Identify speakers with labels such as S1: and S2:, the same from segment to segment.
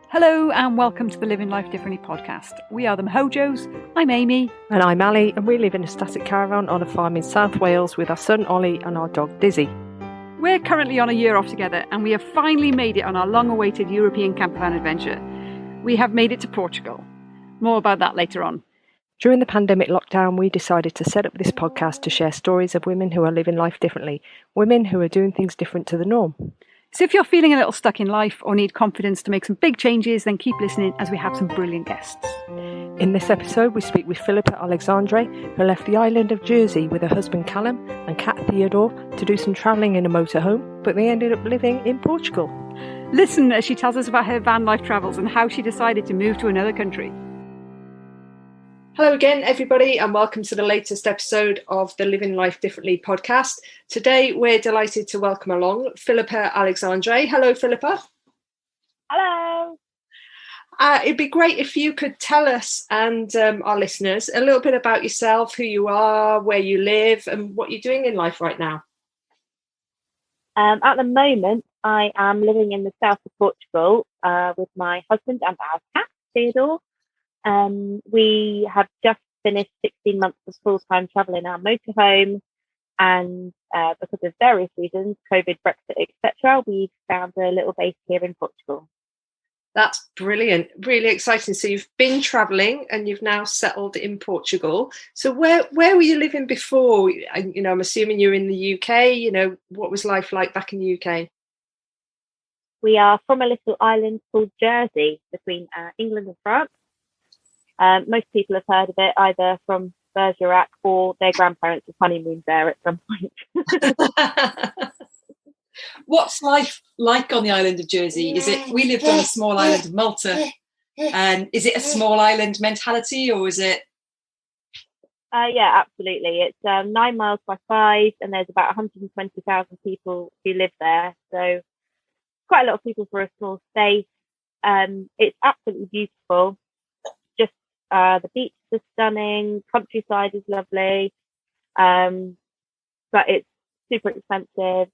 S1: Hello and welcome to the Living Life Differently podcast. We are the Mahojos. I'm Amy.
S2: And I'm Ali, and we live in a static caravan on a farm in South Wales with our son Ollie and our dog Dizzy.
S1: We're currently on a year off together and we have finally made it on our long-awaited European campervan adventure. We have made it to Portugal. More about that later on.
S2: During the pandemic lockdown, we decided to set up this podcast to share stories of women who are living life differently, women who are doing things different to the norm.
S1: So if you're feeling a little stuck in life or need confidence to make some big changes, then keep listening as we have some brilliant guests.
S2: In this episode, we speak with Phillipa Alexandre, who left the island of Jersey with her husband Callum and cat Theodore to do some travelling in a motorhome, but they ended up living in Portugal.
S1: Listen as she tells us about her van life travels and how she decided to move to another country. Hello again, everybody, and welcome to the latest episode of the Living Life Differently podcast. Today, we're delighted to welcome along Phillipa Alexandre. Hello, Phillipa.
S3: Hello.
S1: It'd be great if you could tell us and our listeners a little bit about yourself, who you are, where you live, and what you're doing in life right now.
S3: At the moment, I am living in the south of Portugal with my husband and our cat, Theodore. We have just finished 16 months of full-time travel in our motorhome, and because of various reasons, COVID, Brexit, etc., we found a little base here in Portugal.
S1: That's brilliant, really exciting. So you've been travelling and you've now settled in Portugal. So where were you living before? I'm assuming you're in the UK. What was life like back in the UK?
S3: We are from a little island called Jersey between England and France. Most people have heard of it either from Bergerac or their grandparents have honeymooned there at some point.
S4: What's life like on the island of Jersey? We lived on a small island of Malta, and is it a small island mentality or is it?
S3: Yeah, absolutely. It's 9 miles by 5 and there's about 120,000 people who live there. So quite a lot of people for a small space. It's absolutely beautiful. The beach is stunning, countryside is lovely, but it's super expensive.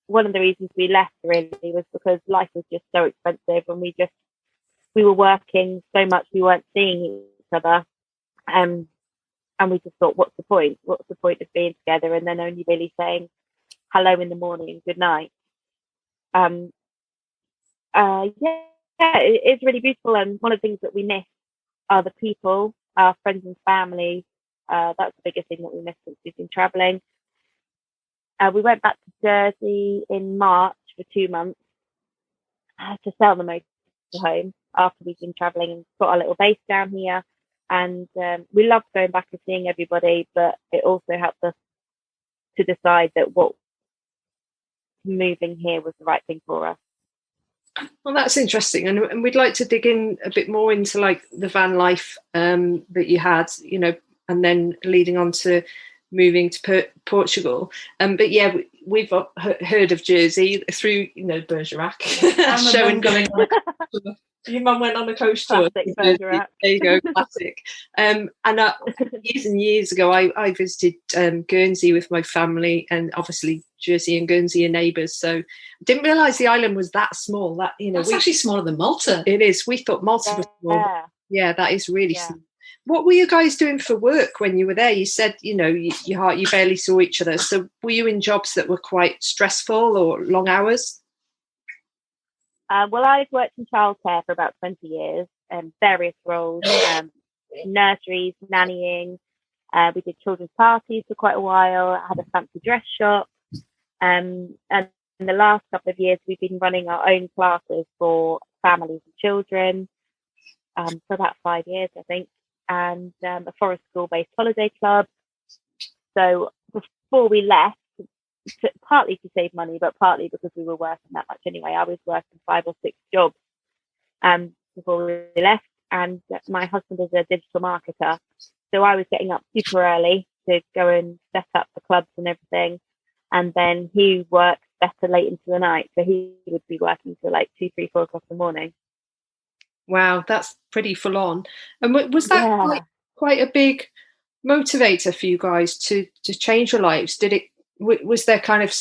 S3: One of the reasons we left really was because life was just so expensive and we were working so much we weren't seeing each other, and we just thought, what's the point of being together and then only really saying hello in the morning and good night. It's really beautiful, and one of the things that we miss are the people, our friends and family. That's the biggest thing that we missed since we've been travelling. We went back to Jersey in March for 2 months to sell the motorhome after we've been travelling and got our little base down here. And we loved going back and seeing everybody, but it also helped us to decide that moving here was the right thing for us.
S1: Well, that's interesting, and we'd like to dig in a bit more into like the van life that you had, and then leading on to moving to Portugal. But yeah, we've heard of Jersey through Bergerac. Showing going on. Your mum went on a coach tour. There you go, classic. Years and years ago, I visited Guernsey with my family, and obviously Jersey and Guernsey are neighbours. So I didn't realise the island was that small.
S4: It's actually smaller than Malta.
S1: It is. We thought Malta was small. Yeah, that is really small. What were you guys doing for work when you were there? You said, you barely saw each other. So were you in jobs that were quite stressful or long hours?
S3: Well, I've worked in childcare for about 20 years, various roles, nurseries, nannying. We did children's parties for quite a while. I had a fancy dress shop. And in the last couple of years, we've been running our own classes for families and children for about 5 years, I think, and a forest school-based holiday club. So before we left, partly to save money, but partly because we were working that much anyway. I was working 5 or 6 jobs before we left, and my husband is a digital marketer, so I was getting up super early to go and set up the clubs and everything, and then he works better late into the night, so he would be working till like 2, 3, 4 o'clock in the morning.
S1: Wow, that's pretty full on. And was that quite a big motivator for you guys to change your lives? Was there kind of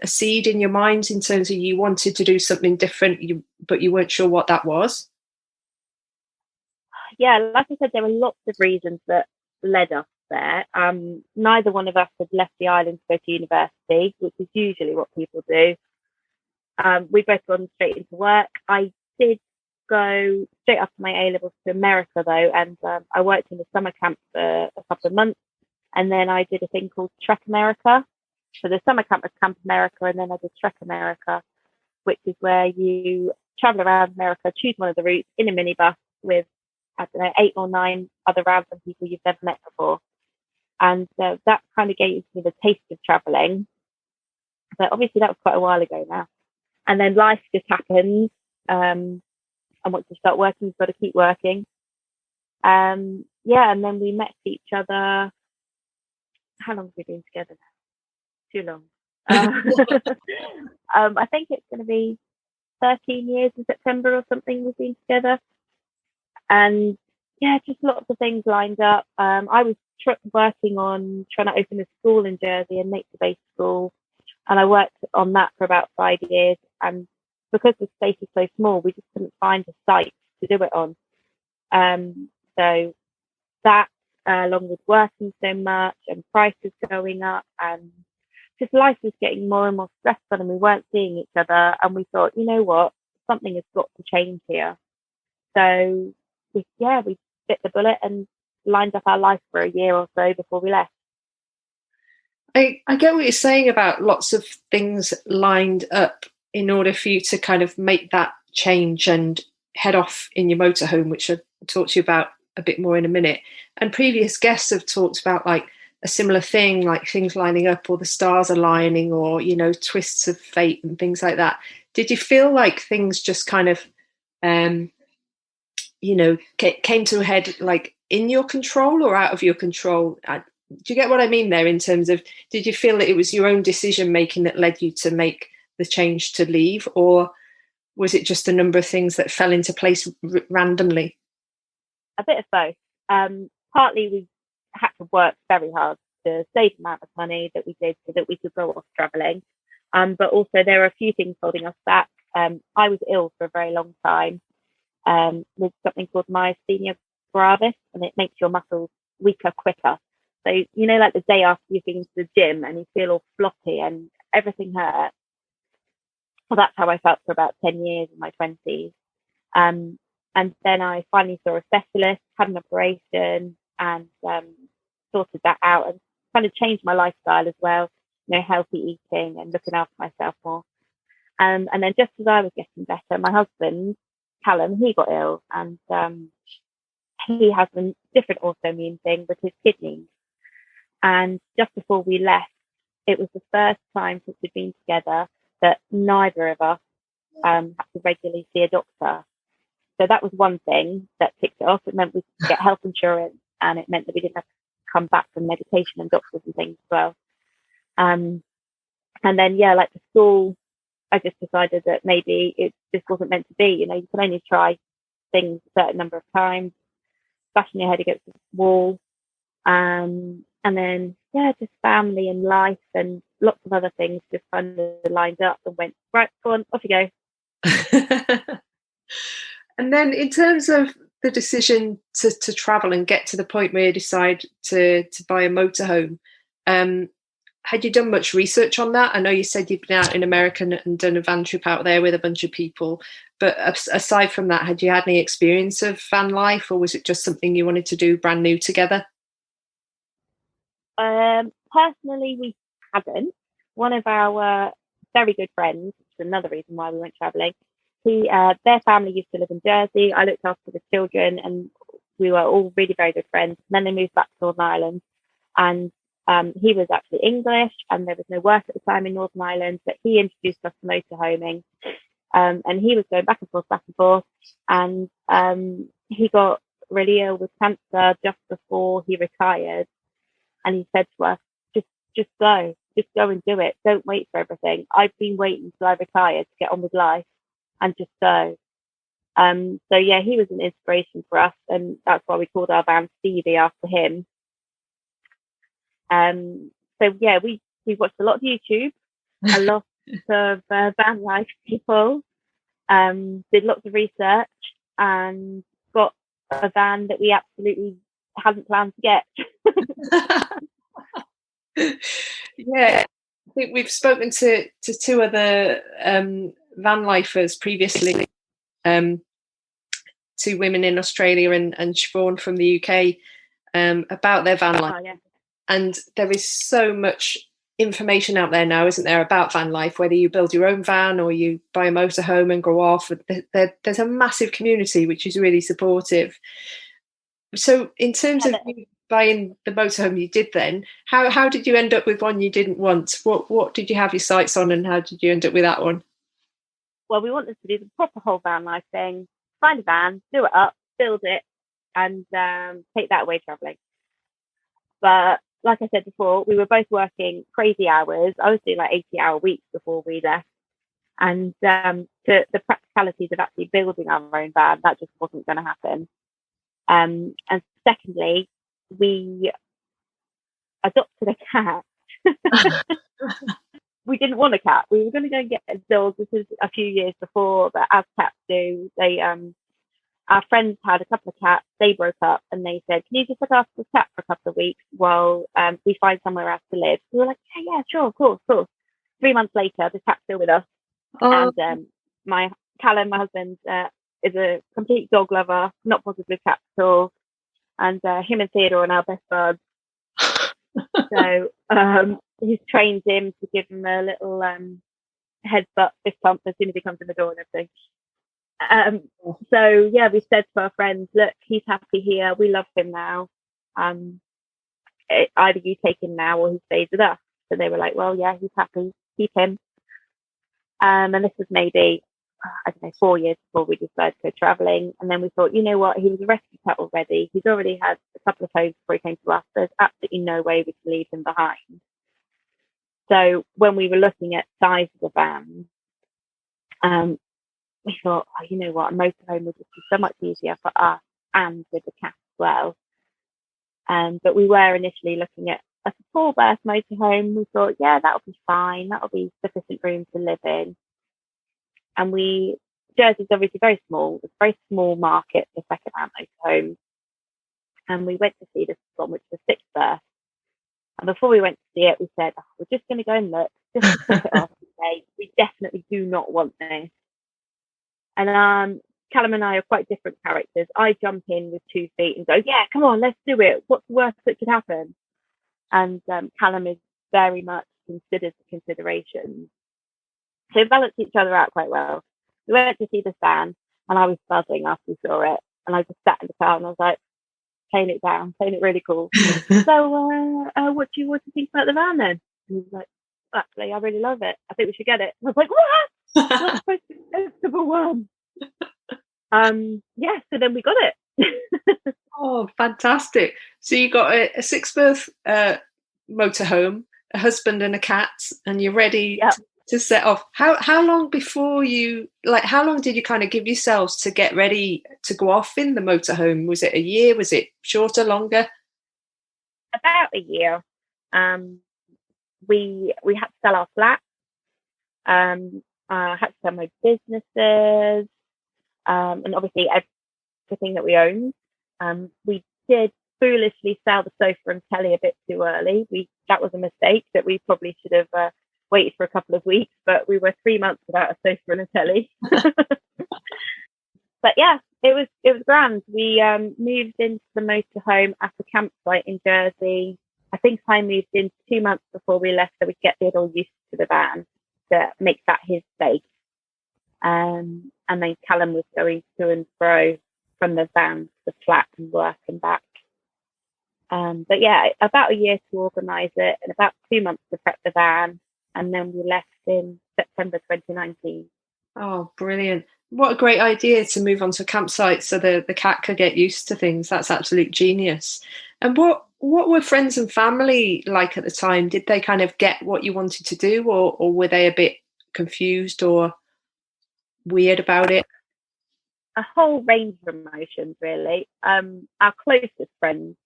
S1: a seed in your minds in terms of you wanted to do something different, but you weren't sure what that was?
S3: Yeah, like I said, there were lots of reasons that led us there. Neither one of us had left the island to go to university, which is usually what people do. We both gone straight into work. I did go straight after my A levels to America though, and I worked in the summer camp for a couple of months, and then I did a thing called Trek America. So the summer camp was Camp America, and then I did Trek America, which is where you travel around America, choose one of the routes in a minibus with, I don't know, 8 or 9 other random people you've never met before. And that kind of gave me the taste of traveling. But obviously that was quite a while ago now. And then life just happened. And once you start working, you've got to keep working. And then we met each other. How long have we been together now? Too long. I think it's going to be 13 years in September or something we've been together. And yeah, just lots of things lined up. I was working on trying to open a school in Jersey, a nature-based school. And I worked on that for about 5 years. And because the space is so small, we just couldn't find a site to do it on. So that, along with working so much and prices going up, and just life was getting more and more stressful, and we weren't seeing each other. And we thought, you know what, something has got to change here. So we bit the bullet and lined up our life for a year or so before we left.
S1: I get what you're saying about lots of things lined up in order for you to kind of make that change and head off in your motorhome, which I'll talk to you about a bit more in a minute. And previous guests have talked about like a similar thing, like things lining up or the stars aligning, or, you know, twists of fate and things like that. Did you feel like things just kind of, you know, came to a head like in your control or out of your control? Do you get what I mean there, in terms of, did you feel that it was your own decision making that led you to make the change to leave, or was it just a number of things that fell into place randomly?
S3: A bit of both. Partly we had to work very hard to save the amount of money that we did so that we could go off traveling. But also there are a few things holding us back. I was ill for a very long time with something called myasthenia gravis, and it makes your muscles weaker quicker. So, you know, like the day after you've been to the gym and you feel all floppy and everything hurts. Well, that's how I felt for about 10 years in my 20s. And then I finally saw a specialist, had an operation, and sorted that out, and kind of changed my lifestyle as well, you know, healthy eating and looking after myself more. And then just as I was getting better, my husband, Callum, he got ill, and he has a different autoimmune thing with his kidneys. And just before we left, it was the first time since we'd been together that neither of us had to regularly see a doctor. So that was one thing that ticked it off. It meant we could get health insurance, and it meant that we didn't have to come back from medication and doctors and things as well. And then, like the school, I just decided that maybe it just wasn't meant to be. You know, you can only try things a certain number of times, bashing your head against the wall. And then, just family and life and lots of other things just kind of lined up and went, right, go on, off you go.
S1: And then in terms of the decision to travel and get to the point where you decide to buy a motorhome, had you done much research on that? I know you said you'd been out in America and done a van trip out there with a bunch of people, but aside from that, had you had any experience of van life, or was it just something you wanted to do brand new together?
S3: Personally, we hadn't. One of our very good friends, which is another reason why we went traveling, their family used to live in Jersey. I looked after the children, and we were all really very good friends. And then they moved back to Northern Ireland, and he was actually English, and there was no work at the time in Northern Ireland, but he introduced us to motorhoming. And he was going back and forth, and he got really ill with cancer just before he retired. And he said to us, just go and do it. Don't wait for everything. I've been waiting till I retired to get on with life, and just go. So yeah, he was an inspiration for us, and that's why we called our van Stevie after him. So yeah, we watched a lot of YouTube, a lot of van life people, did lots of research, and got a van that we absolutely hadn't planned to get.
S1: Yeah, I think we've spoken to two other van lifers previously, two women in Australia and Siobhan from the UK, about their van life.
S3: Oh, yeah.
S1: And there is so much information out there now, isn't there, about van life, whether you build your own van or you buy a motorhome and go off. There's a massive community which is really supportive. So in terms of you buying the motorhome you did then, how did you end up with one you didn't want? What did you have your sights on, and how did you end up with that one?
S3: Well, we wanted to do the proper whole van life thing, find a van, do it up, build it, and take that away travelling. But like I said before, we were both working crazy hours. I was doing like 80-hour weeks before we left. And the practicalities of actually building our own van, that just wasn't going to happen. And secondly, we adopted a cat. We didn't want a cat. We were going to go and get a dog. This was a few years before, but as cats do, they our friends had a couple of cats. They broke up, and they said, "Can you just look after the cat for a couple of weeks while we find somewhere else to live?" We were like, "Yeah, sure, of course." 3 months later, the cat's still with us, and my Callum, my husband, is a complete dog lover, not bothered with cats at all, and him and Theodore are now best buds. So he's trained him to give him a little headbutt, fist pump as soon as he comes in the door and everything. So yeah, we said to our friends, look, he's happy here. We love him now. Either you take him now or he stays with us. So they were like, well, yeah, he's happy. Keep him. And this was maybe, I don't know, 4 years before we decided to go traveling. And then we thought, you know what? He was a rescue pet already. He's already had a couple of homes before he came to us. There's absolutely no way we can leave him behind. So when we were looking at size of the van, we thought, oh, you know what, a motorhome would just be so much easier for us and with the cat as well. But we were initially looking at a 4-berth motorhome. We thought, yeah, that'll be fine. That'll be sufficient room to live in. And Jersey's obviously very small. It's a very small market for second-hand motorhomes. And we went to see this one, which was 6-berth. And before we went to see it, we said, oh, we're just going to go and look, just to put it off and say, we definitely do not want this. And Callum and I are quite different characters. I jump in with 2 feet and go, yeah, come on, let's do it. What's the worst that could happen? And Callum is very much considers the considerations. So we balance each other out quite well. We went to see the van, and I was buzzing after we saw it. And I just sat in the car and I was like, playing it down, playing it really cool. So what do you think about the van then? And he was like, actually, I really love it. I think we should get it. And I was like, what? That's supposed to be the sensible one. Yeah, so then we got it.
S1: Oh, fantastic. So you got a 6-berth motorhome, a husband and a cat, and you're ready to set off. How long before how long did you kind of give yourselves to get ready to go off in the motorhome? Was it a year? Was it shorter, longer?
S3: About a year. We had to sell our flat. I had to sell my businesses, and obviously everything that we owned. We did foolishly sell the sofa and telly a bit too early. That was a mistake that we probably should have waited for a couple of weeks, but we were 3 months without a sofa and a telly. But yeah, it was grand. We moved into the motorhome at a campsite in Jersey. I think I moved in 2 months before we left, so we could get Theodore used to the van to make that his base. And then Callum was going to and fro from the van to the flat and work and back. But yeah, about a year to organise it and about 2 months to prep the van. And then we left in September 2019. Oh,
S1: brilliant. What a great idea to move on to a campsite so the cat could get used to things. That's absolute genius. And what were friends and family like at the time? Did they kind of get what you wanted to do, or were they a bit confused or weird about it?
S3: A whole range of emotions, really. Our closest friends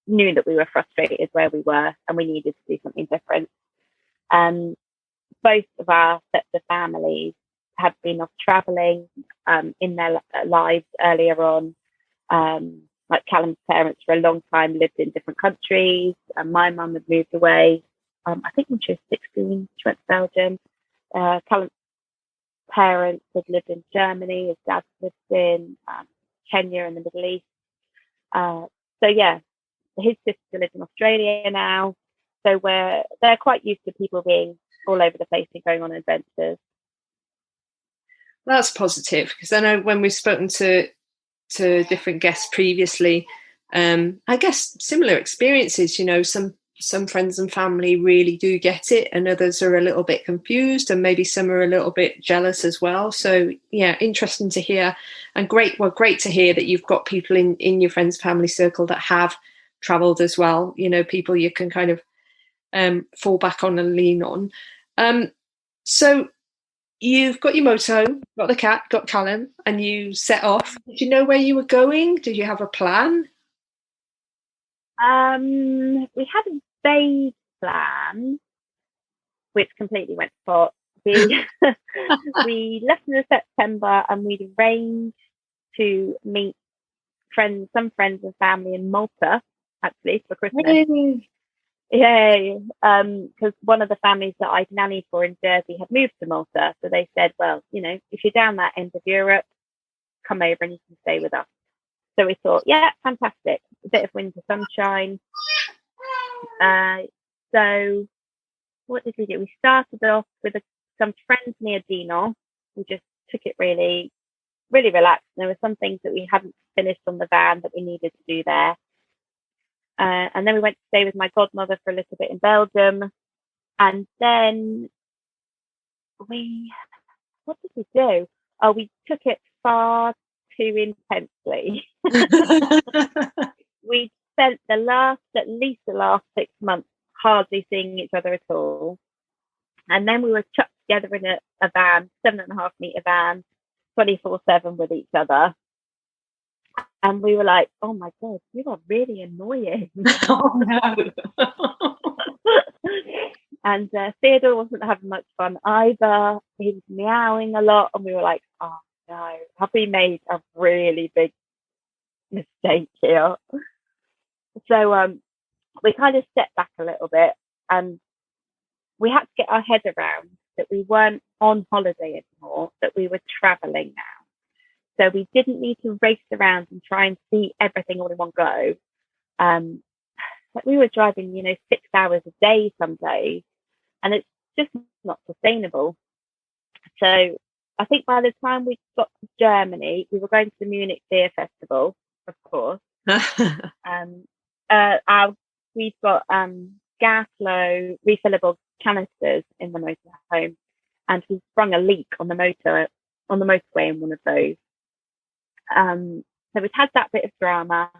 S3: knew that we were frustrated where we were and we needed to do something different. Both of our sets of families had been off travelling in their lives earlier on. Like Callum's parents for a long time lived in different countries, and my mum had moved away. I think when she was 16, she went to Belgium. Callum's parents had lived in Germany. His dad lived in Kenya in the Middle East. So yeah, his sister lives in Australia now. So they're quite used to people being all over the place and going on adventures.
S1: That's positive, because I know when we've spoken to different guests previously, I guess similar experiences, you know, some friends and family really do get it, and others are a little bit confused, and maybe some are a little bit jealous as well. So yeah, interesting to hear, and great to hear that you've got people in your friends family circle that have traveled as well, you know, people you can kind of fall back on and lean on. So you've got your motorhome, got the cat, got Callum, and you set off. Did you know where you were going? Did you have a plan?
S3: We had a vague plan, which completely went to pot. We left in September, and we'd arranged to meet some friends and family in Malta, actually, for Christmas.
S1: Really?
S3: Yay! Because one of the families that I'd nannied for in Jersey had moved to Malta, so they said, "Well, you know, if you're down that end of Europe, come over and you can stay with us." So we thought, yeah, fantastic, a bit of winter sunshine. So what did we do? We started off with some friends near Dinan. We just took it really, really relaxed. There were some things that we hadn't finished on the van that we needed to do there. And then we went to stay with my godmother for a little bit in Belgium. And then what did we do? Oh, we took it far too intensely. We spent at least the last 6 months hardly seeing each other at all. And then we were chucked together in a van, 7.5 meter van, 24/7 with each other. And we were like, "Oh my God, you are really annoying."
S1: Oh no.
S3: And Theodore wasn't having much fun either. He was meowing a lot, and we were like, "Oh no, have we made a really big mistake here?" So we kind of stepped back a little bit, and we had to get our head around that we weren't on holiday anymore, that we were traveling now. So we didn't need to race around and try and see everything all in one go. But we were driving, 6 hours a day some days, and it's just not sustainable. So I think by the time we got to Germany, we were going to the Munich Beer Festival, of course. We've got gas-low refillable canisters in the motorhome, and we sprung a leak on the motorway in one of those. So we'd had that bit of drama.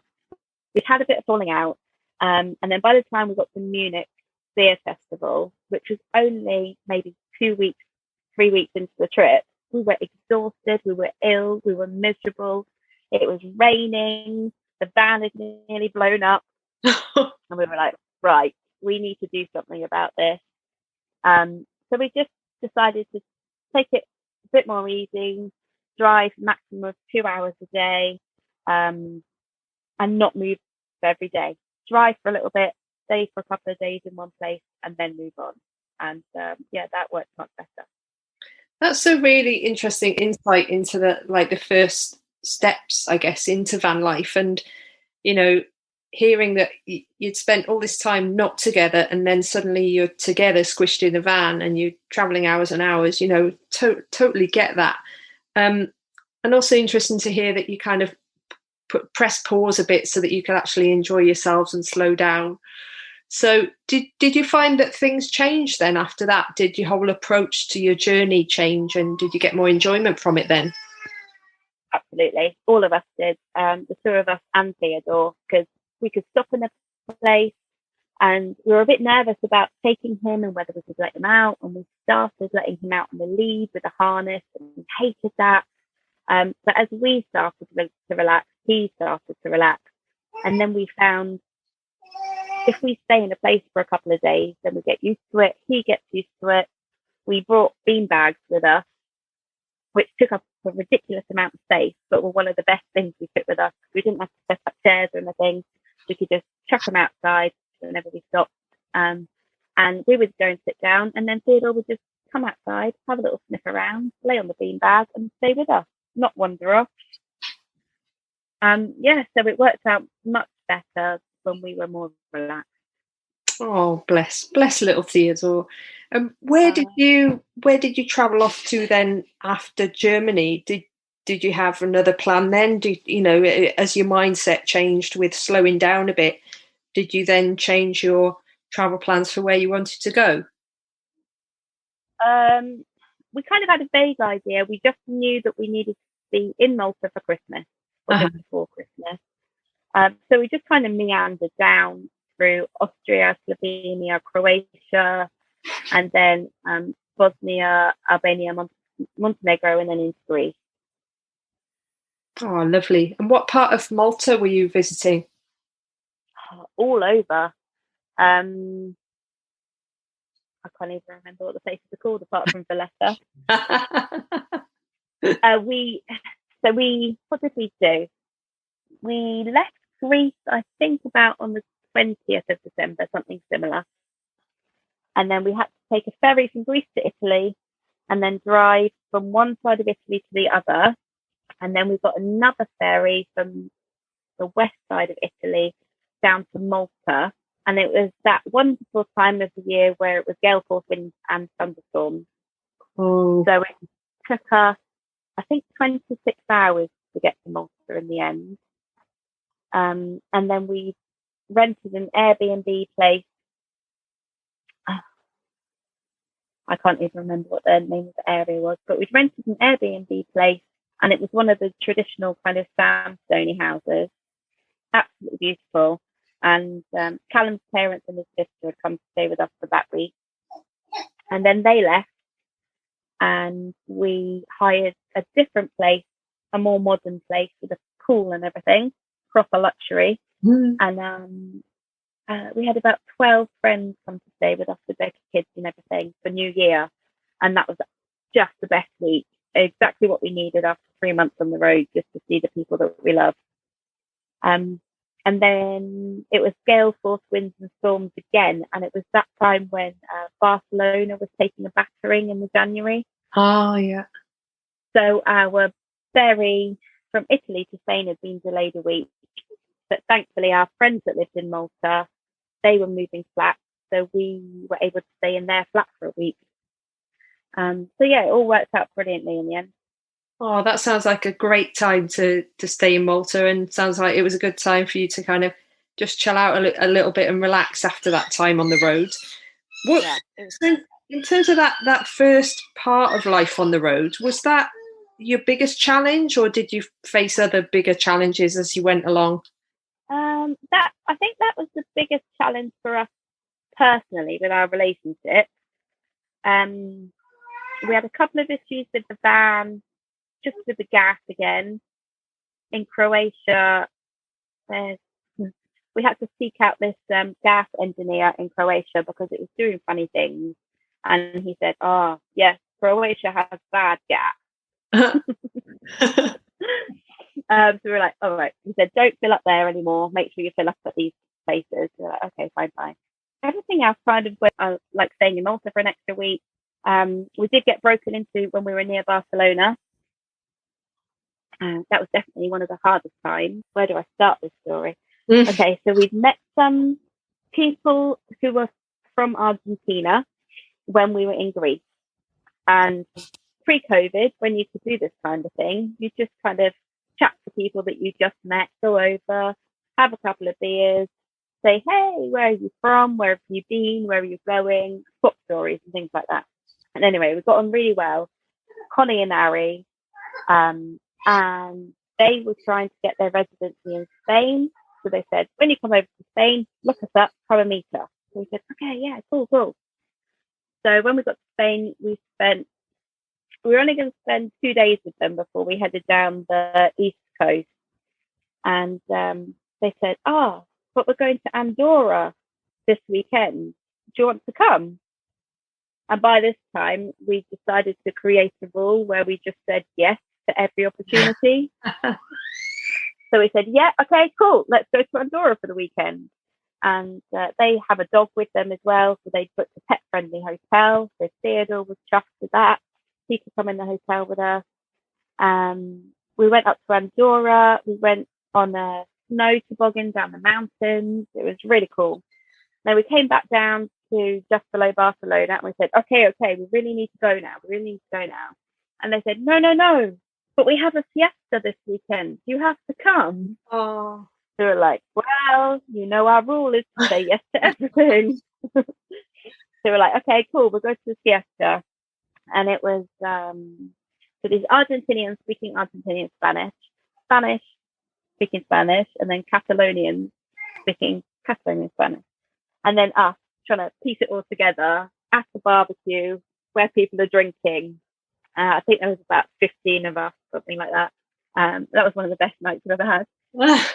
S3: We'd had a bit of falling out. And then by the time we got to Munich Beer Festival, which was only maybe 2 weeks, 3 weeks into the trip, we were exhausted, we were ill, we were miserable. It was raining, the van had nearly blown up. And we were like, right, we need to do something about this. So we just decided to take it a bit more easy, drive maximum of 2 hours a day, and not move every day. Drive for a little bit, stay for a couple of days in one place, and then move on. And that worked much better.
S1: That's a really interesting insight into the first steps, I guess, into van life. And, hearing that you'd spent all this time not together, and then suddenly you're together, squished in a van, and you're traveling hours and hours, totally get that. And also interesting to hear that you kind of press pause a bit so that you can actually enjoy yourselves and slow down. So did you find that things changed then after that? Did your whole approach to your journey change, and did you get more enjoyment from it then?
S3: Absolutely. All of us did. The two of us and Theodore, because we could stop in a place, and we were a bit nervous about taking him and whether we could let him out. And we started letting him out on the lead with a harness, and we hated that. But as we started to relax, he started to relax. And then we found if we stay in a place for a couple of days, then we get used to it. He gets used to it. We brought bean bags with us, which took up a ridiculous amount of space, but were one of the best things we took with us. We didn't have to set up chairs or anything. We could just chuck them outside whenever we stopped. And we would go and sit down, and then Theodore would just come outside, have a little sniff around, lay on the beanbag and stay with us, not wander off. So it worked out much better when we were more relaxed.
S1: Oh, bless little Theodore. Where did you travel off to then after Germany? Did you have another plan then? As your mindset changed with slowing down a bit, did you then change your travel plans for where you wanted to go?
S3: We kind of had a vague idea. We just knew that we needed to be in Malta for Christmas, or just before Christmas. So we just kind of meandered down through Austria, Slovenia, Croatia, and then Bosnia, Albania, Montenegro, and then into Greece.
S1: Oh, lovely. And what part of Malta were you visiting?
S3: All over. I can't even remember what the places are called apart from Valletta. What did we do? We left Greece, I think, about on the 20th of December, something similar. And then we had to take a ferry from Greece to Italy and then drive from one side of Italy to the other. And then we got another ferry from the west side of Italy down to Malta. And it was that wonderful time of the year where it was gale force winds and thunderstorms.
S1: Oh.
S3: So it took us, I think, 26 hours to get to Malta in the end. And then we rented an Airbnb place. I can't even remember what the name of the area was, but we'd rented an Airbnb place, and it was one of the traditional kind of sandstone houses. Absolutely beautiful. And Callum's parents and his sister had come to stay with us for that week. And then they left, and we hired a different place, a more modern place with a pool and everything, proper luxury. And we had about 12 friends come to stay with us with their kids and everything for New Year. And that was just the best week. Exactly what we needed after 3 months on the road, just to see the people that we love. And then it was gale force winds and storms again. And it was that time when Barcelona was taking a battering in the January.
S1: Oh, yeah.
S3: So our ferry from Italy to Spain had been delayed a week. But thankfully, our friends that lived in Malta, they were moving flats. So we were able to stay in their flat for a week. It all worked out brilliantly in the end.
S1: Oh, that sounds like a great time to stay in Malta, and sounds like it was a good time for you to kind of just chill out a little bit and relax after that time on the road. In terms of that first part of life on the road, was that your biggest challenge, or did you face other bigger challenges as you went along?
S3: I think that was the biggest challenge for us personally with our relationship. We had a couple of issues with the van, just with the gas again. In Croatia, we had to seek out this gas engineer in Croatia because it was doing funny things. And he said, "Oh, yes, Croatia has bad gas." So we were like, "All right." He said, "Don't fill up there anymore. Make sure you fill up at these places." We were like, "Okay, fine." Everything else kind of went, like staying in Malta for an extra week. We did get broken into when we were near Barcelona. That was definitely one of the hardest times. Where do I start this story? Okay, so we'd met some people who were from Argentina when we were in Greece. And pre-COVID, when you could do this kind of thing, you just kind of chat to people that you just met, go over, have a couple of beers, say, "Hey, where are you from? Where have you been? Where are you going?" Swap stories and things like that. And anyway, we got on really well. Connie and Ari, and they were trying to get their residency in Spain. So they said, "When you come over to Spain, look us up, come and meet us." So we said, "Okay, yeah, cool." So when we got to Spain, we were only going to spend 2 days with them before we headed down the east coast. And they said, "But we're going to Andorra this weekend. Do you want to come?" And by this time, we decided to create a rule where we just said yes to to every opportunity. So we said, yeah, okay, cool. Let's go to Andorra for the weekend. And they have a dog with them as well. So they booked a pet-friendly hotel. So Theodore was chuffed with that. He could come in the hotel with us. We went up to Andorra. We went on a snow toboggan down the mountains. It was really cool. Then we came back down to just below Barcelona and we said, okay, we really need to go now. And they said, no, but we have a fiesta this weekend. You have to come.
S1: Oh.
S3: So we're like, well, our rule is to say yes to everything. So we're like, okay, cool. We'll go to the fiesta. And it was, so these Argentinians speaking Argentinian Spanish speaking Spanish, and then Catalonians speaking Catalonian Spanish. And then us trying to piece it all together at the barbecue where people are drinking. I think there was about 15 of us, something like that. That was one of the best nights I've ever had.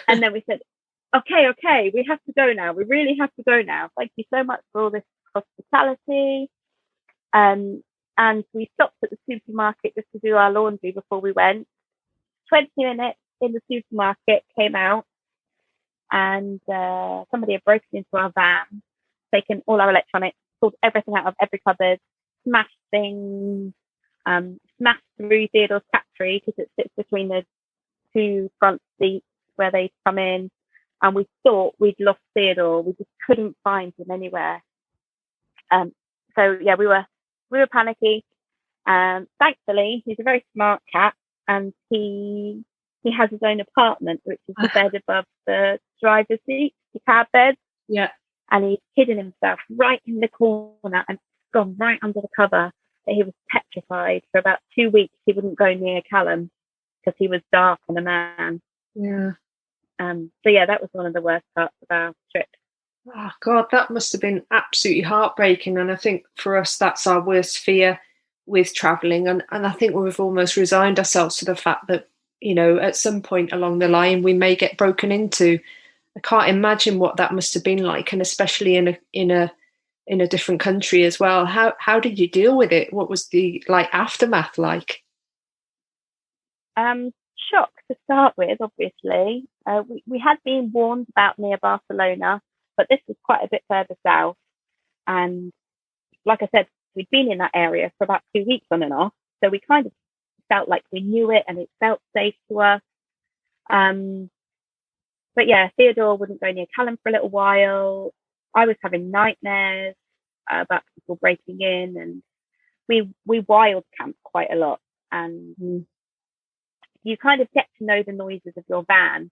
S3: And then we said, okay, we have to go now. We really have to go now. Thank you so much for all this hospitality. And we stopped at the supermarket just to do our laundry before we went. 20 minutes in the supermarket, came out, and somebody had broken into our van, taken all our electronics, pulled everything out of every cupboard, smashed things, smashed through Theodore's cat tree because it sits between the two front seats where they come in, and we thought we'd lost Theodore. We just couldn't find him anywhere. So yeah, we were panicky. Thankfully, he's a very smart cat, and he has his own apartment, which is the bed above the driver's seat, the cab bed.
S1: Yeah.
S3: And he's hidden himself right in the corner and gone right under the cover. That he was petrified for about 2 weeks. He wouldn't go near Callum because he was dark and a man.
S1: Yeah.
S3: So yeah, that was one of the worst parts of our trip.
S1: Oh God, that must have been absolutely heartbreaking. And I think for us, that's our worst fear with traveling. And I think we've almost resigned ourselves to the fact that, at some point along the line, we may get broken into. I can't imagine what that must have been like, and especially in a different country as well. How did you deal with it? What was the aftermath like?
S3: Shock to start with, obviously. We had been warned about near Barcelona, but this was quite a bit further south. And like I said, we'd been in that area for about 2 weeks on and off. So we kind of felt like we knew it and it felt safe to us. But yeah, Theodore wouldn't go near Callum for a little while. I was having nightmares about people breaking in, and we wild camped quite a lot. And you kind of get to know the noises of your van.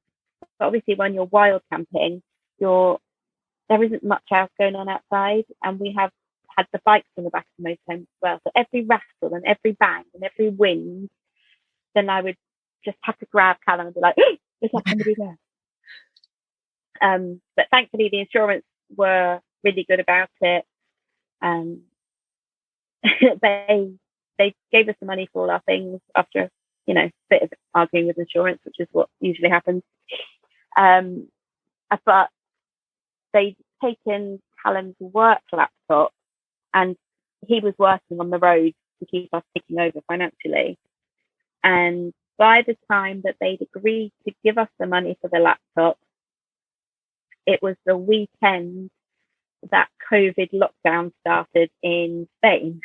S3: But obviously when you're wild camping, there isn't much else going on outside. And we have had the bikes in the back of the motorhome as well. So every rattle and every bang and every wind, then I would just have to grab Callum and be like, oh, there's like somebody there. But thankfully the insurance were really good about it. They gave us the money for all our things after a bit of arguing with insurance, which is what usually happens. But they'd taken Callum's work laptop, and he was working on the road to keep us ticking over financially. And by the time that they'd agreed to give us the money for the laptop, it was the weekend that COVID lockdown started in Spain.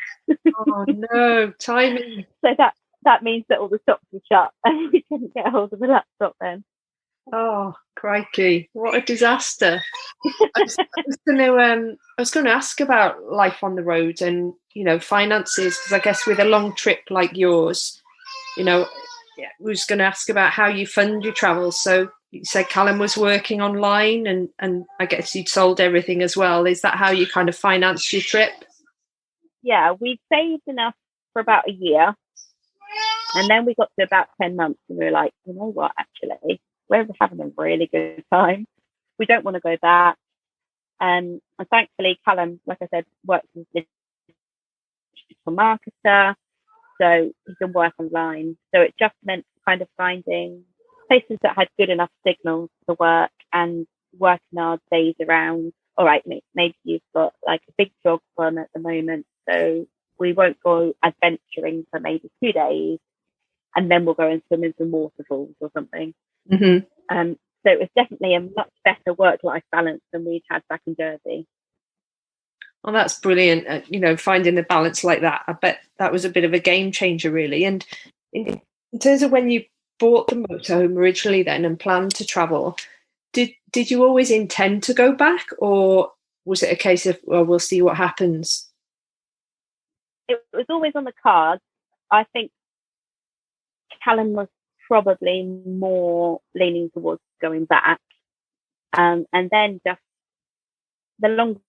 S1: Oh no, timing.
S3: So that means that all the shops were shut and we couldn't get hold of the laptop then.
S1: Oh, crikey. What a disaster. I was going to ask about life on the road and, finances, because I guess with a long trip like yours, I was going to ask about how you fund your travel. So you said Callum was working online and I guess you'd sold everything as well. Is that how you kind of financed your trip?
S3: Yeah, we saved enough for about a year. And then we got to about 10 months and we were like, you know what, actually, we're having a really good time. We don't want to go back. And thankfully, Callum, like I said, works as a digital marketer. So he can work online. So it just meant kind of finding places that had good enough signals to work and working our days around. All right, maybe you've got like a big dog run at the moment, so we won't go adventuring for maybe 2 days. and then we'll go and swim in some waterfalls or something.
S1: Mm-hmm.
S3: So it was definitely a much better work-life balance than we'd had back in Jersey.
S1: Oh, that's brilliant. Finding the balance like that, I bet that was a bit of a game changer, really. And in terms of when you bought the motorhome originally then and planned to travel, did you always intend to go back, or was it a case of, well, we'll see what happens?
S3: It was always on the cards. I think Callum was probably more leaning towards going back. And then just the longer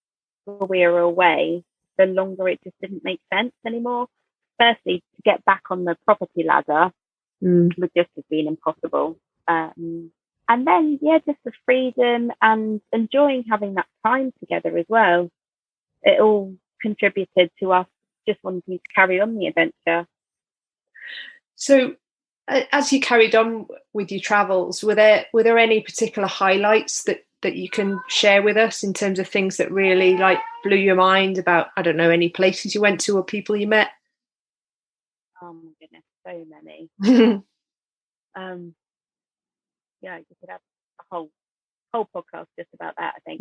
S3: we were away, the longer it just didn't make sense anymore. Firstly, to get back on the property ladder would just have been impossible. And then, just the freedom and enjoying having that time together as well. It all contributed to us just wanting to carry on the adventure.
S1: So, as you carried on with your travels, were there any particular highlights that you can share with us in terms of things that really blew your mind about, I don't know, any places you went to or people you met?
S3: Oh my goodness, so many. You could have a whole podcast just about that, I think.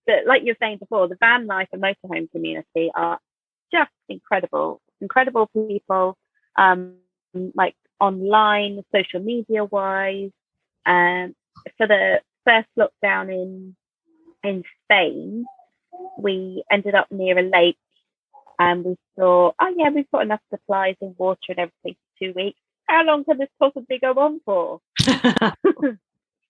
S3: But like you were saying before, the van life and motorhome community are just incredible people, like online, social media wise. For the first lockdown in Spain, we ended up near a lake, and we thought, we've got enough supplies and water and everything for 2 weeks. How long can this possibly go on for?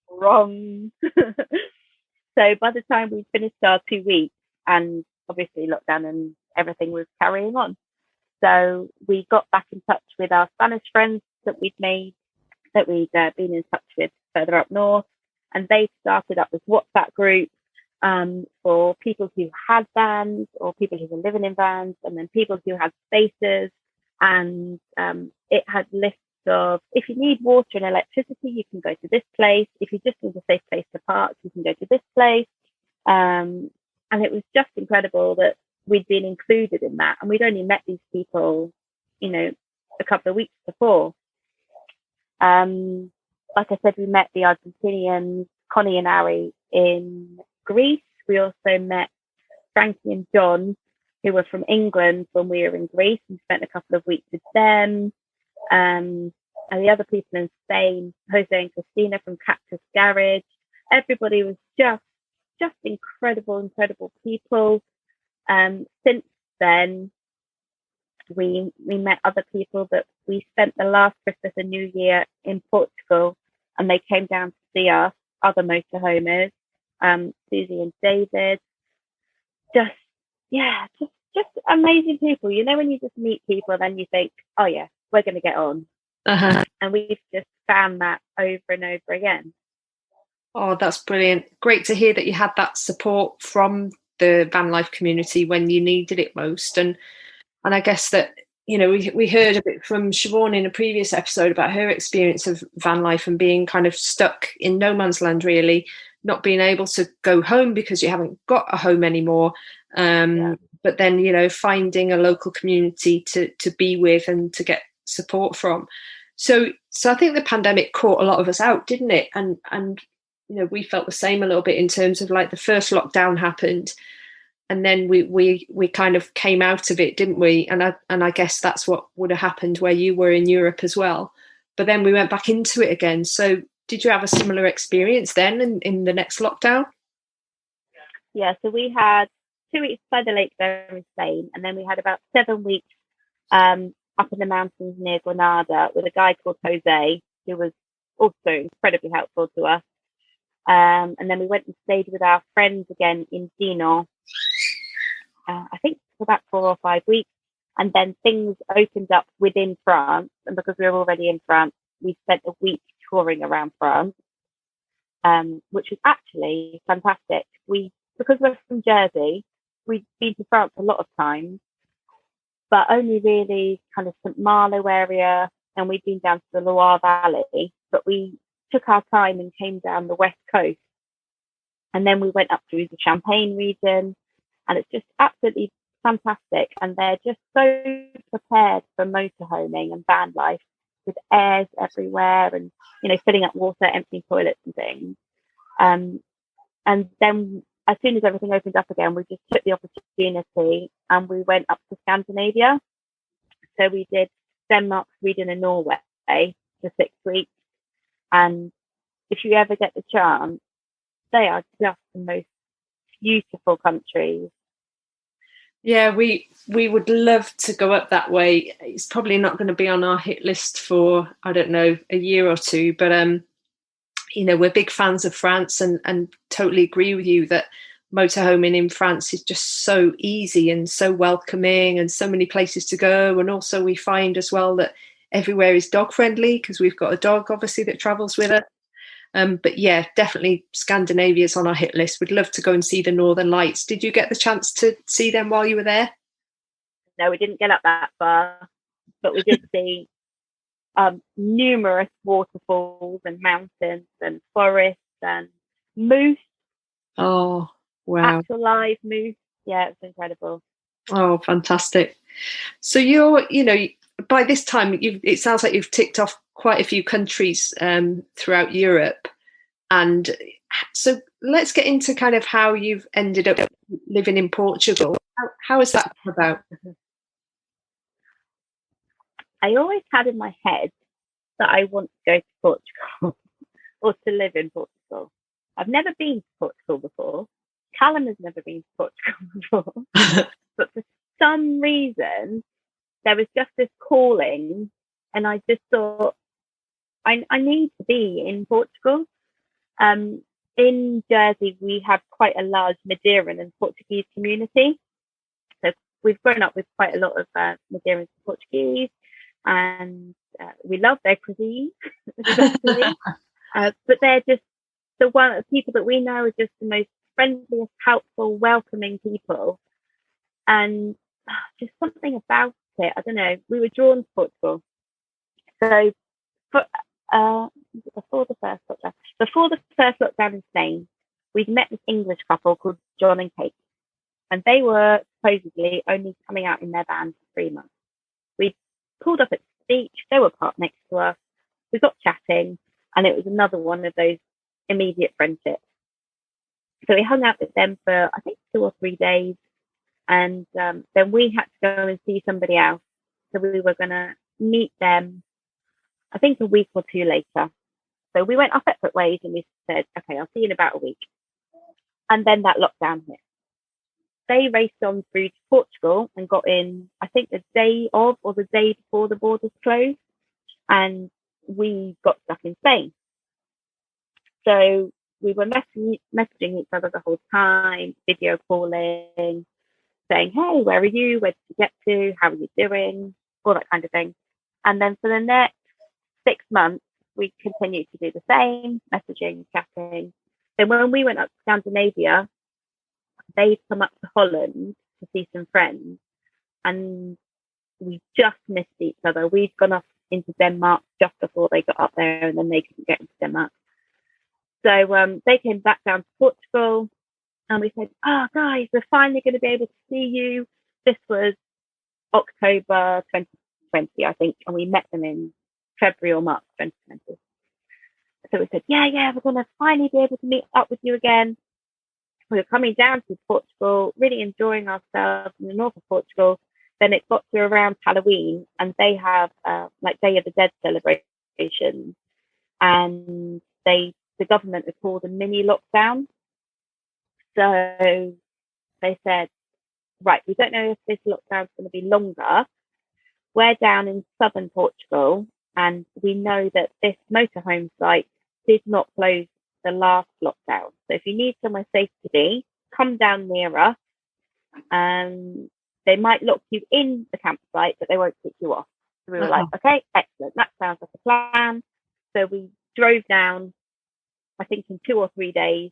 S3: Wrong. So by the time we finished our 2 weeks, and obviously lockdown and everything was carrying on, so we got back in touch with our Spanish friends that we'd been in touch with further up north, and they started up this WhatsApp group for people who had vans or people who were living in vans, and then people who had spaces. And it had lists of, if you need water and electricity, you can go to this place. If you just need a safe place to park, you can go to this place. And it was just incredible that we'd been included in that. And we'd only met these people, a couple of weeks before. Like I said, we met the Argentinians, Connie and Ari, in Greece. We also met Frankie and John, who were from England when we were in Greece, and spent a couple of weeks with them. And the other people in Spain, Jose and Christina from Cactus Garage. Everybody was just incredible people. Since then, we met other people that we spent the last Christmas and New Year in Portugal, and they came down to see us, other motorhomers, Susie and David. Just amazing people. When you just meet people, then you think, oh yeah, we're going to get on. And we've just found that over and over again.
S1: Oh, that's brilliant. Great to hear that you had that support from the van life community when you needed it most. And I guess that, we heard a bit from Siobhan in a previous episode about her experience of van life and being kind of stuck in no man's land, really, not being able to go home because you haven't got a home anymore. But then, finding a local community to be with and to get support from. So I think the pandemic caught a lot of us out, didn't it? And we felt the same a little bit in terms of the first lockdown happened, and then we kind of came out of it, didn't we? And I guess that's what would have happened where you were in Europe as well. But then we went back into it again. So did you have a similar experience then in the next lockdown?
S3: Yeah, so we had 2 weeks by the lake there in Spain, and then we had about 7 weeks up in the mountains near Granada with a guy called Jose, who was also incredibly helpful to us. And then we went and stayed with our friends again in Dinan, I think for about 4 or 5 weeks. And then things opened up within France. And because we were already in France, we spent a week touring around France, which was actually fantastic. Because we're from Jersey, we've been to France a lot of times, but only really kind of St. Malo area, and we'd been down to the Loire Valley, but we took our time and came down the west coast. And then we went up through the Champagne region, and it's just absolutely fantastic, and they're just so prepared for motorhoming and van life, with airs everywhere and, you know, filling up water, emptying toilets and things. And then as soon as everything opened up again, we just took the opportunity and we went up to Scandinavia. So we did Denmark, Sweden and Norway for 6 weeks. And if you ever get the chance, they are just the most beautiful countries.
S1: Yeah, we would love to go up that way. It's probably not going to be on our hit list for, I don't know, a year or two, but you know, we're big fans of France, and totally agree with you that motorhoming in France is just so easy and so welcoming, and so many places to go. And also we find as well that everywhere is dog friendly, because we've got a dog obviously that travels with us. But yeah, definitely Scandinavia's on our hit list. We'd love to go and see the Northern Lights. Did you get the chance to see them while you were there?
S3: No, we didn't get up that far, but we did see numerous waterfalls and mountains and forests and moose.
S1: Oh, wow.
S3: Actual live moose. Yeah, it was incredible.
S1: Oh, fantastic. So you're, you know, by this time, it sounds like you've ticked off quite a few countries throughout Europe. And so let's get into kind of how you've ended up living in Portugal. How has that come about?
S3: I always had in my head that I want to go to Portugal or to live in Portugal. I've never been to Portugal before. Callum has never been to Portugal before. But for some reason, there was just this calling, and I just thought, I need to be in Portugal. In Jersey, we have quite a large Madeiran and Portuguese community. So we've grown up with quite a lot of Madeirans and Portuguese, and we love their cuisine, especially. But they're just the people that we know are just the most friendliest, helpful, welcoming people. And just something about it, I don't know, we were drawn to Portugal. So before the first lockdown in Spain, we'd met this English couple called John and Kate, and they were supposedly only coming out in their van for 3 months. We pulled up at the beach, they were parked next to us, we got chatting, and it was another one of those immediate friendships. So we hung out with them for, I think, 2 or 3 days, and then we had to go and see somebody else. So we were going to meet them, I think, a week or two later. So we went our separate ways, and we said, okay, I'll see you in about a week. And then that lockdown hit. They raced on through to Portugal and got in, I think, the day of or the day before the borders closed. And we got stuck in Spain. So we were messaging each other the whole time, video calling, saying, hey, where are you? Where did you get to? How are you doing? All that kind of thing. And then for the next 6 months, we continued to do the same, messaging, chatting. Then when we went up to Scandinavia, they'd come up to Holland to see some friends, and we just missed each other. We'd gone off into Denmark just before they got up there, and then they couldn't get into Denmark. So they came back down to Portugal, and we said, guys, we're finally going to be able to see you. This was October 2020, I think, and we met them in February or March 2020. So we said, yeah, we're going to finally be able to meet up with you again. We were coming down to Portugal, really enjoying ourselves in the north of Portugal. Then it got to around Halloween, and they have like Day of the Dead celebrations, and the government had called a mini lockdown. So they said, right, we don't know if this lockdown is going to be longer. We're down in southern Portugal, and we know that this motorhome site did not close the last lockdown. So if you need somewhere safe to be, come down near us. They might lock you in the campsite, but they won't kick you off. So we were like, okay, excellent. That sounds like a plan. So we drove down, I think in 2 or 3 days,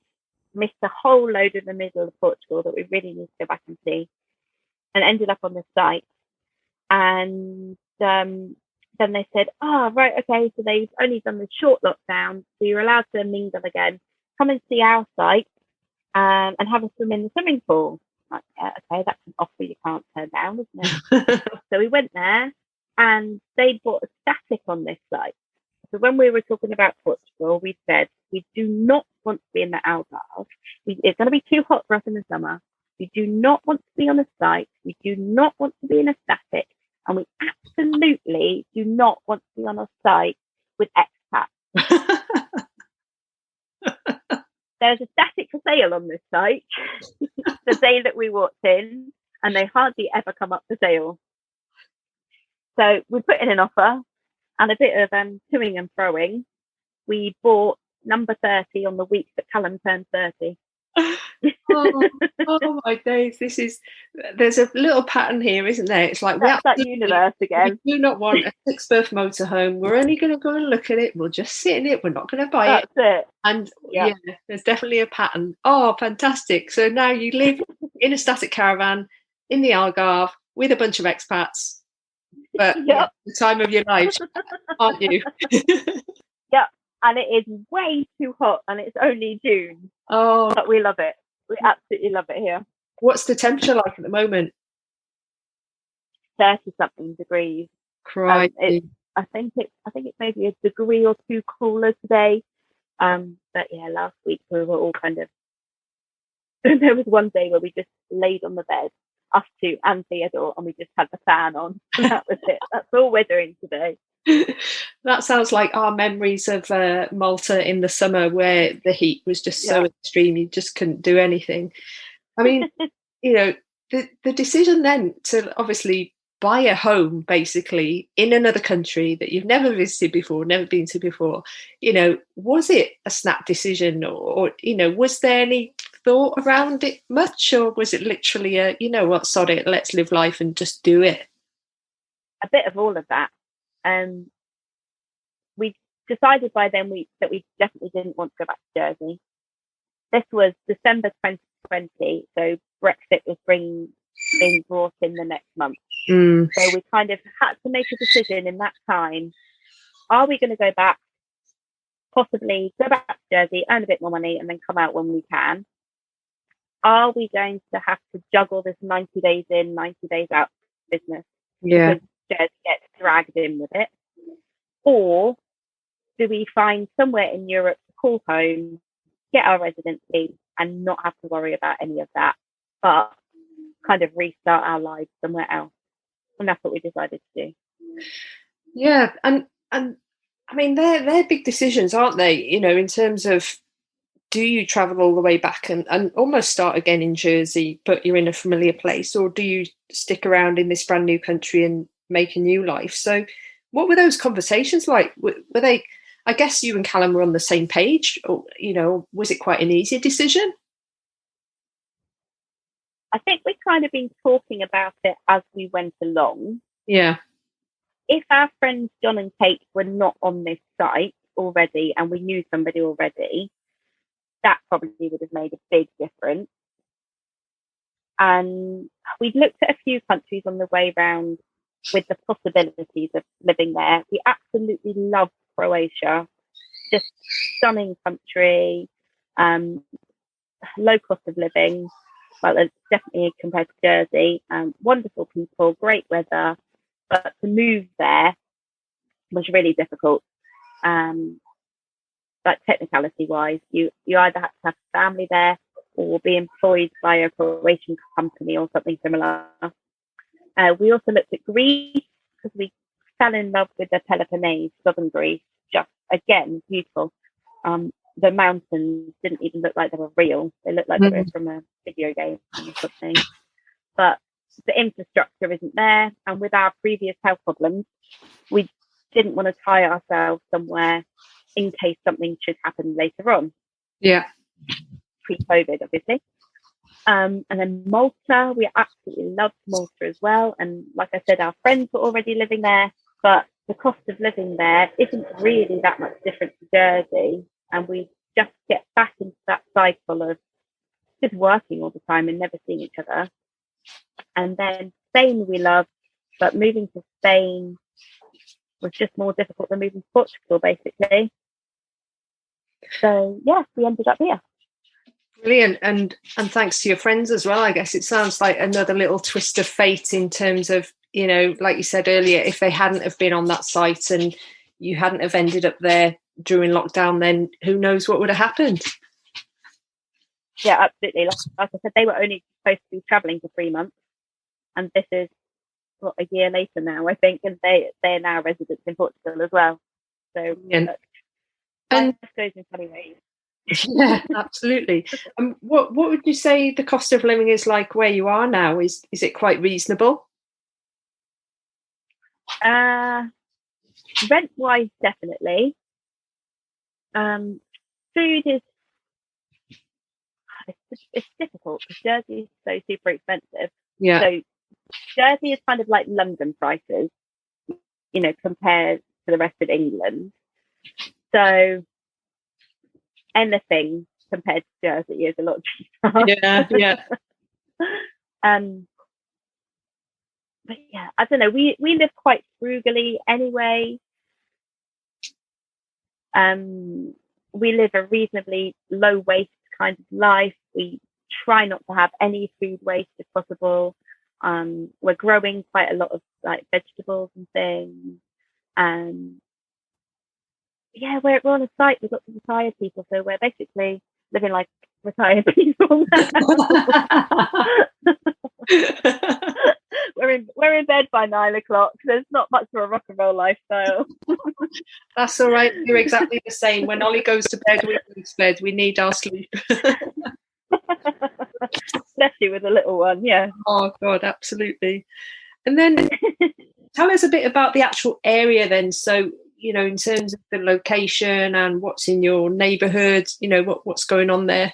S3: missed a whole load of the middle of Portugal that we really need to go back and see, and ended up on this site. And then they said, right, okay, so they've only done this short lockdown, so you're allowed to mingle again. Come and see our site and have a swim in the swimming pool. Like, yeah, okay, that's an offer you can't turn down, isn't it? So we went there, and they bought a static on this site. So when we were talking about Portugal, we said we do not want to be in the Algarve. It's going to be too hot for us in the summer. We do not want to be on a site. We do not want to be in a static. And we absolutely do not want to be on a site with expats. There's a static for sale on this site the day that we walked in, and they hardly ever come up for sale. So we put in an offer, and a bit of toing and froing. We bought number 30 on the week that Callum turned 30.
S1: Oh my days, there's a little pattern here, isn't there? It's like
S3: that's that universe again.
S1: We do not want a 6-berth motorhome. We're only going to go and look at it. We'll just sit in it. We're not going to buy it.
S3: That's it.
S1: And yeah, there's definitely a pattern. Oh, fantastic. So now you live in a static caravan in the Algarve with a bunch of expats, but the time of your life, aren't you?
S3: Yep. And it is way too hot, and it's only June.
S1: Oh,
S3: but we love it. We absolutely love it here.
S1: What's the temperature like at the moment?
S3: 30-something degrees.
S1: Crikey.
S3: I think it's maybe a degree or two cooler today. But yeah, last week we were all kind of. There was one day where we just laid on the bed, us two and Theodore, and we just had the fan on. And that was it. That's all we're doing today.
S1: That sounds like our memories of Malta in the summer, where the heat was just so extreme you just couldn't do anything. I mean, the decision then to obviously buy a home basically in another country that you've never visited before, never been to before, was it a snap decision, or was there any thought around it much, or was it literally a sod it, let's live life and just do it?
S3: A bit of all of that. We decided by then that we definitely didn't want to go back to Jersey. This was December 2020, so Brexit was being brought in the next month. So we kind of had to make a decision in that time. Are we going to go back, possibly go back to Jersey, earn a bit more money, and then come out when we can? Are we going to have to juggle this 90 days in, 90 days out business?
S1: Yeah.
S3: Because Jersey gets dragged in with it. Or do we find somewhere in Europe to call home, get our residency, and not have to worry about any of that, but kind of restart our lives somewhere else? And that's what we decided to do.
S1: Yeah, and I mean they're big decisions, aren't they? In terms of, do you travel all the way back and almost start again in Jersey, but you're in a familiar place, or do you stick around in this brand new country and make a new life? So what were those conversations like? Were they, I guess you and Callum were on the same page, or was it quite an easy decision?
S3: I think we've kind of been talking about it as we went along.
S1: Yeah.
S3: If our friends John and Kate were not on this site already and we knew somebody already, that probably would have made a big difference. And we'd looked at a few countries on the way round with the possibilities of living there. We absolutely love Croatia. Just stunning country, low cost of living. Well, it's definitely compared to Jersey. Wonderful people, great weather, but to move there was really difficult. Like technicality-wise, you either had to have family there or be employed by a Croatian company or something similar. We also looked at Greece because we fell in love with the Peloponnese, southern Greece. Just again, beautiful. The mountains didn't even look like they were real. They looked like they were from a video game or something. But the infrastructure isn't there. And with our previous health problems, we didn't want to tie ourselves somewhere in case something should happen later on.
S1: Yeah.
S3: Pre-COVID, obviously. And then Malta, we absolutely loved Malta as well. And like I said, our friends were already living there, but the cost of living there isn't really that much different to Jersey. And we just get back into that cycle of just working all the time and never seeing each other. And then Spain we loved, but moving to Spain was just more difficult than moving to Portugal, basically. So, yeah, we ended up here.
S1: Brilliant, and thanks to your friends as well. I guess it sounds like another little twist of fate in terms of, you know, like you said earlier, if they hadn't have been on that site and you hadn't have ended up there during lockdown, then who knows what would have happened.
S3: Yeah, absolutely. Like I said, they were only supposed to be traveling for 3 months, and this is a year later now, I think, and they're now residents in Portugal as well. So life goes in funny ways.
S1: Yeah, absolutely. What would you say the cost of living is like where you are now? Is it quite reasonable?
S3: Rent wise, definitely. Food is it's difficult because Jersey is so super expensive.
S1: Yeah.
S3: So Jersey is kind of like London prices, you know, compared to the rest of England. So anything compared to Jersey is a lot cheaper.
S1: Yeah.
S3: But yeah, I don't know. We live quite frugally anyway. We live a reasonably low waste kind of life. We try not to have any food waste if possible. We're growing quite a lot of like vegetables and things. Yeah, we're on a site with lots of retired people, so we're basically living like retired people. We're in bed by 9 o'clock. There's not much of a rock and roll lifestyle.
S1: That's all right. You're exactly the same. When Ollie goes to bed, we go to bed. We need our sleep.
S3: Especially with a little one, yeah.
S1: Oh God, absolutely. And then tell us a bit about the actual area then. So, you know, in terms of the location and what's in your neighbourhood, you know, what's going on there.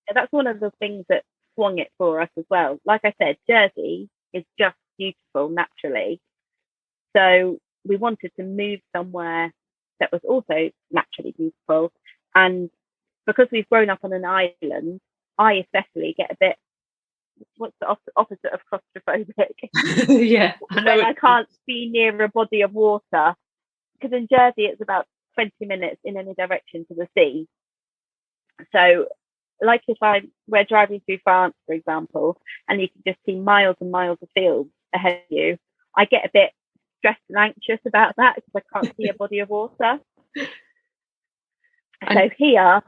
S3: Yeah, that's one of the things that swung it for us as well. Like I said, Jersey is just beautiful naturally. So we wanted to move somewhere that was also naturally beautiful. And because we've grown up on an island, I especially get a bit, what's the opposite of claustrophobic?
S1: Yeah, I know.
S3: When I can't be near a body of water. Because in Jersey, it's about 20 minutes in any direction to the sea. So like if we're driving through France, for example, and you can just see miles and miles of fields ahead of you, I get a bit stressed and anxious about that because I can't see a body of water. So here,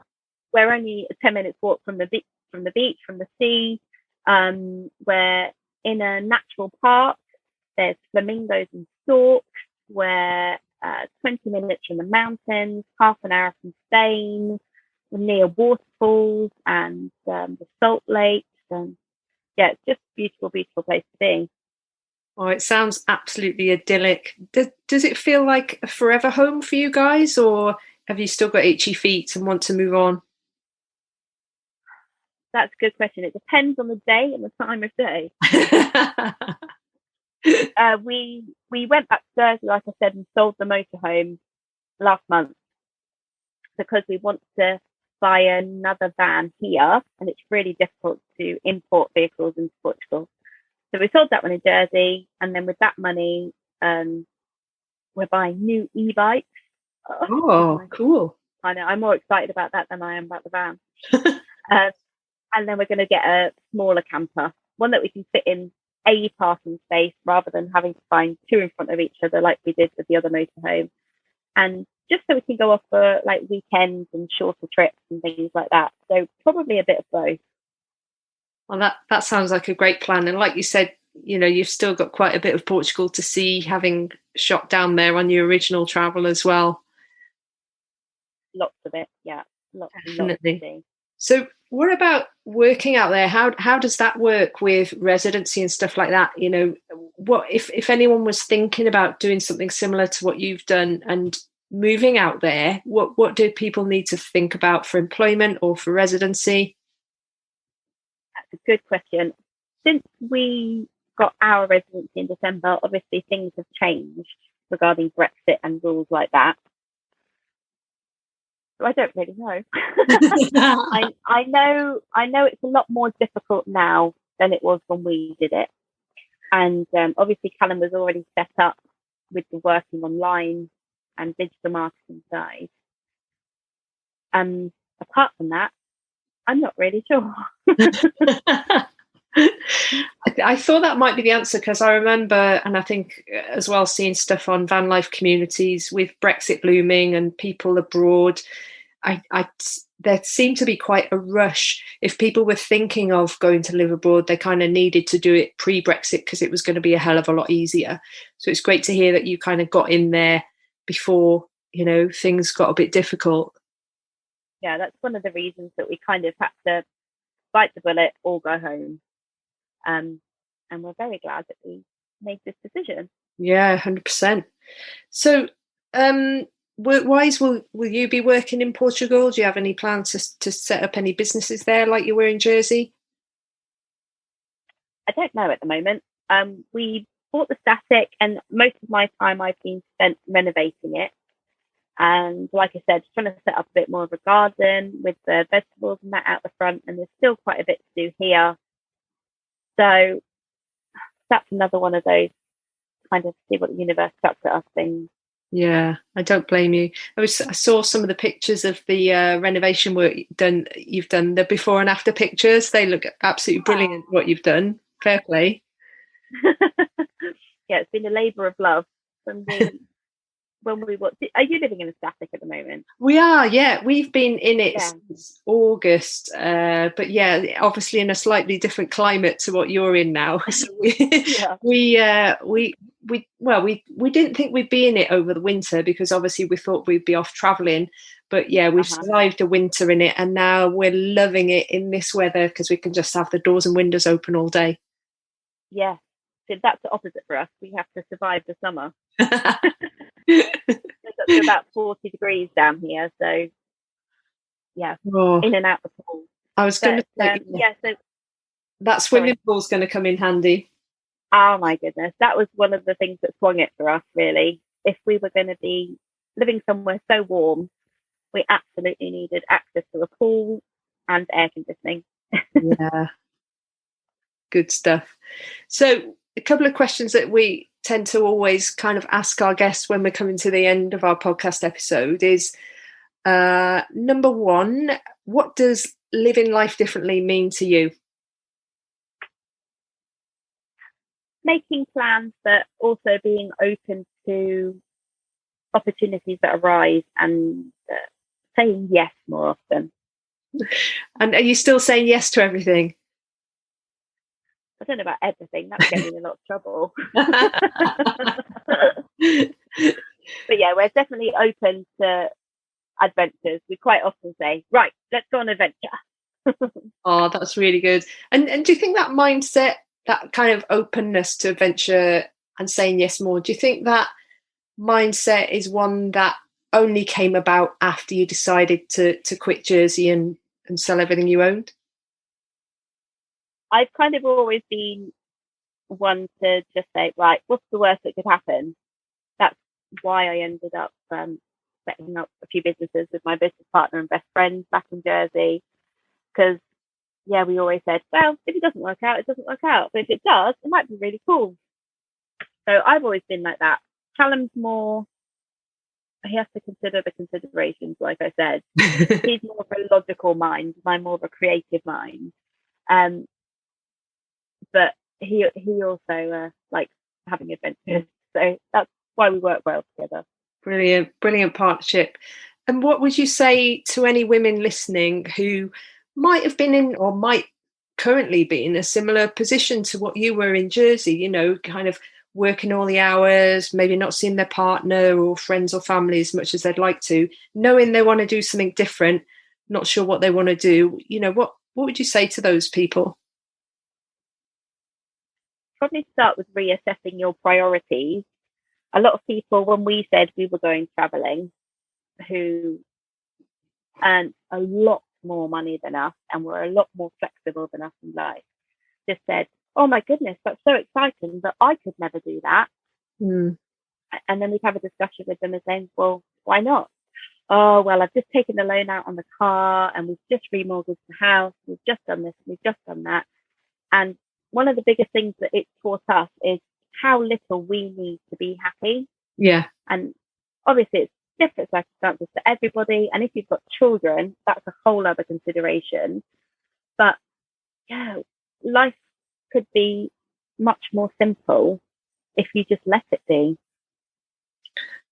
S3: we're only a 10 minutes walk from the beach, from the sea. We're in a natural park. There's flamingos and storks. We're 20 minutes from the mountains, half an hour from Spain. We're near waterfalls and the salt lakes. And yeah, it's just a beautiful, beautiful place to be.
S1: Oh, it sounds absolutely idyllic. Does it feel like a forever home for you guys, or have you still got itchy feet and want to move on?
S3: That's a good question. It depends on the day and the time of day. We went back to Jersey, like I said, and sold the motorhome last month because we want to buy another van here, and it's really difficult to import vehicles into Portugal. So we sold that one in Jersey, and then with that money, we're buying new e-bikes.
S1: Oh, cool.
S3: I know, I'm more excited about that than I am about the van. And then we're going to get a smaller camper, one that we can fit in a parking space rather than having to find two in front of each other like we did with the other motorhome. And just so we can go off for like weekends and shorter trips and things like that. So probably a bit of both.
S1: Well, that sounds like a great plan. And like you said, you know, you've still got quite a bit of Portugal to see, having shot down there on your original travel as well.
S3: Lots of it, yeah. Lots.
S1: Definitely. So what about working out there? How does that work with residency and stuff like that? You know, what if anyone was thinking about doing something similar to what you've done and moving out there, what do people need to think about for employment or for residency?
S3: That's a good question. Since we got our residency in December, obviously things have changed regarding Brexit and rules like that. So I don't really know. I know it's a lot more difficult now than it was when we did it. And obviously Callum was already set up with the working online and digital marketing side. Apart from that, I'm not really sure.
S1: I thought that might be the answer, because I remember, and I think as well, seeing stuff on van life communities with Brexit looming and people abroad. There seemed to be quite a rush. If people were thinking of going to live abroad, they kind of needed to do it pre-Brexit because it was going to be a hell of a lot easier. So it's great to hear that you kind of got in there before, things got a bit difficult.
S3: Yeah, that's one of the reasons that we kind of had to bite the bullet or go home. And we're very glad that we made this decision.
S1: Yeah, 100%. So, work-wise, will you be working in Portugal? Do you have any plans to set up any businesses there like you were in Jersey?
S3: I don't know at the moment. We bought the static, and most of my time I've been spent renovating it. And like I said, trying to set up a bit more of a garden with the vegetables and that out the front. And there's still quite a bit to do here. So that's another one of those kind of see what the universe chucks at us things.
S1: Yeah, I don't blame you. I saw some of the pictures of the renovation work you've done, the before and after pictures. They look absolutely brilliant, what you've done. Fair play.
S3: Yeah, it's been a labour of love from are you living in a static at the moment?
S1: We are, yeah. We've been in it since August, but yeah, obviously in a slightly different climate to what you're in now. So we didn't think we'd be in it over the winter because obviously we thought we'd be off travelling. But yeah, we've survived a winter in it, and now we're loving it in this weather because we can just have the doors and windows open all day.
S3: Yeah, so that's the opposite for us. We have to survive the summer. It's up to about 40 degrees down here, so yeah, in and out the pool.
S1: I was going to say,
S3: so
S1: that swimming pool's going to come in handy.
S3: Oh my goodness, that was one of the things that swung it for us, really. If we were going to be living somewhere so warm, we absolutely needed access to a pool and air conditioning.
S1: Yeah, good stuff. So a couple of questions that we tend to always kind of ask our guests when we're coming to the end of our podcast episode is, number one, what does living life differently mean to you?
S3: Making plans, but also being open to opportunities that arise and saying yes more often.
S1: And are you still saying yes to everything?
S3: I don't know about everything. That would get me in a lot of trouble. But yeah, we're definitely open to adventures. We quite often say, right, let's go on an adventure.
S1: Oh, that's really good. And do you think that mindset, that kind of openness to adventure and saying yes more, do you think that mindset is one that only came about after you decided to quit Jersey and sell everything you owned?
S3: I've kind of always been one to just say, right, what's the worst that could happen? That's why I ended up setting up a few businesses with my business partner and best friend back in Jersey. Because, yeah, we always said, well, if it doesn't work out, it doesn't work out. But if it does, it might be really cool. So I've always been like that. Callum's more, he has to consider the considerations, like I said. He's more of a logical mind. I'm more of a creative mind. But he also likes having adventures. So that's why we work well together.
S1: Brilliant partnership. And what would you say to any women listening who might have been in or might currently be in a similar position to what you were in Jersey, kind of working all the hours, maybe not seeing their partner or friends or family as much as they'd like to, knowing they want to do something different, not sure what they want to do, what would you say to those people?
S3: Probably start with reassessing your priorities. A lot of people, when we said we were going traveling, who earned a lot more money than us and were a lot more flexible than us in life, just said, oh my goodness, that's so exciting, but I could never do that. And then we'd have a discussion with them and saying, well, why not? Oh, well, I've just taken the loan out on the car and we've just remortgaged the house. We've just done this, we've just done that. And one of the biggest things that it taught us is how little we need to be happy.
S1: Yeah.
S3: And obviously different circumstances for everybody. And if you've got children, that's a whole other consideration. But yeah, life could be much more simple if you just let it be.